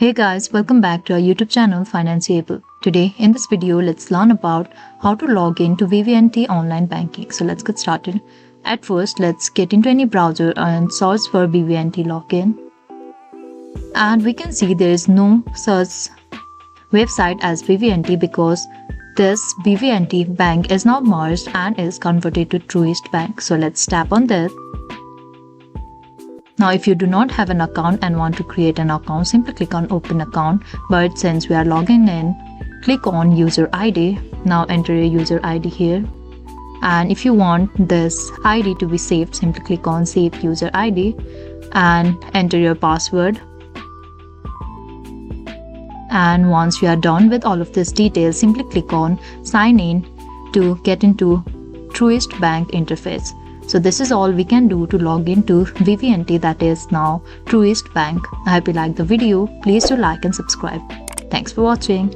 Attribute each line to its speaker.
Speaker 1: Hey guys, welcome back to our YouTube channel Financeable. Today in this video, let's learn about how to log in to BB&T online banking. So let's get started. At first, let's get into any browser and search for BB&T login. And we can see there is no such website as BB&T because this BB&T bank is now merged and is converted to Truist Bank. So let's tap on this. Now, if you do not have an account and want to create an account, simply click on Open Account. But since we are logging in, click on User ID. Now enter your user ID here. And if you want this ID to be saved, simply click on Save User ID and enter your password. And once you are done with all of this details, simply click on Sign In to get into Truist Bank interface. So this is all we can do to log into BB&T, that is now Truist Bank. I hope you liked the video. Please do like and subscribe. Thanks for watching.